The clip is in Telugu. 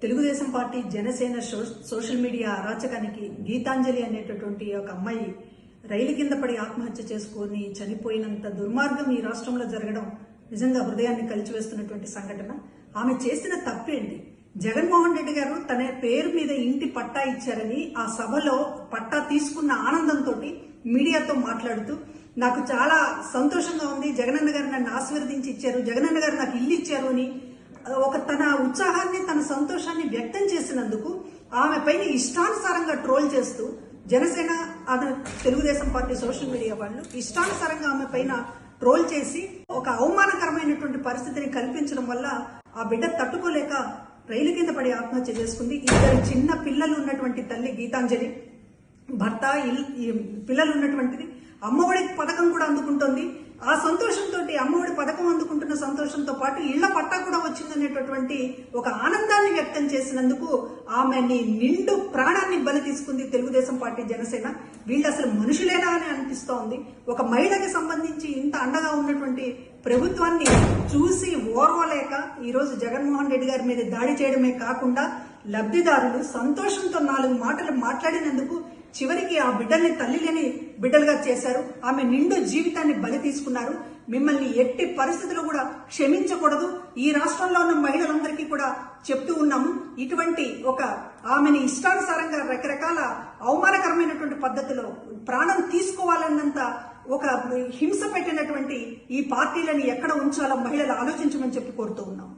Telugu Desam party Janasena social media అరాచకానికి గీతాంజలి అనేటటువంటి ఒక అమ్మాయి రైలు కింద పడి ఆత్మహత్య చేసుకొని చనిపోయినంత దుర్మార్గం ఈ రాష్ట్రంలో జరగడం నిజంగా హృదయాన్ని కలిచివేస్తున్నటువంటి సంఘటన. ఆమె చేసిన తప్పేంటి? జగన్మోహన్ రెడ్డి గారు తన పేరు మీద ఇంటి పట్టా ఇచ్చారని ఆ సభలో పట్టా తీసుకున్న ఆనందంతో మీడియాతో మాట్లాడుతూ నాకు చాలా సంతోషంగా ఉంది, జగనన్న గారు నన్ను ఆశీర్వదించి ఇచ్చారు, జగనన్న గారు నాకు ఇల్లు ఇచ్చారు అని ఒక తన ఉత్సాహాన్ని తన సంతోషాన్ని వ్యక్తం చేసినందుకు ఆమె పైన ఇష్టానుసారంగా ట్రోల్ చేస్తూ Janasena Telugu Desam party social media వాళ్ళు ఇష్టానుసారంగా ఆమె పైన ట్రోల్ చేసి ఒక అవమానకరమైనటువంటి పరిస్థితిని కల్పించడం వల్ల ఆ బిడ్డ తట్టుకోలేక రైలు కింద పడి ఆత్మహత్య చేసుకుంది. ఇద్దరు చిన్న పిల్లలు ఉన్నటువంటి తల్లి గీతాంజలి, భర్త, పిల్లలు ఉన్నటువంటిది. అమ్మఒడి పథకం కూడా అందుకుంటోంది. ఆ సంతోషంతో అమ్మఒడి పథకం అందుకుంటున్న సంతోషంతో పాటు ఇళ్ల పట్టా కూడా వచ్చిందనేటటువంటి ఒక ఆనందాన్ని వ్యక్తం చేసినందుకు ఆమెని నిండు ప్రాణాన్ని బలి తీసుకుంది తెలుగుదేశం పార్టీ జనసేన. వీళ్ళు అసలు మనుషులేనా అని అనిపిస్తోంది. ఒక మహిళకి సంబంధించి ఇంత అండగా ఉన్నటువంటి ప్రభుత్వాన్ని చూసి ఓర్వలేక ఈరోజు జగన్మోహన్ రెడ్డి గారి మీద దాడి చేయడమే కాకుండా లబ్ధిదారులు సంతోషంతో 4 మాటలు మాట్లాడినందుకు చివరికి ఆ బిడ్డల్ని తల్లి లేని బిడ్డలుగా చేశారు. ఆమె నిండు జీవితాన్ని బలి తీసుకున్నారు. మిమ్మల్ని ఎట్టి పరిస్థితులు కూడా క్షమించకూడదు. ఈ రాష్ట్రంలో ఉన్న మహిళలందరికీ కూడా చెప్తూ ఉన్నాము. ఇటువంటి ఒక ఆమెని ఇష్టానుసారంగా రకరకాల అవమానకరమైనటువంటి పద్ధతిలో ప్రాణం తీసుకోవాలన్నంత ఒక హింస పెట్టినటువంటి ఈ పార్టీలను ఎక్కడ ఉంచాలో మహిళలు ఆలోచించమని చెప్పి కోరుతూ ఉన్నాం.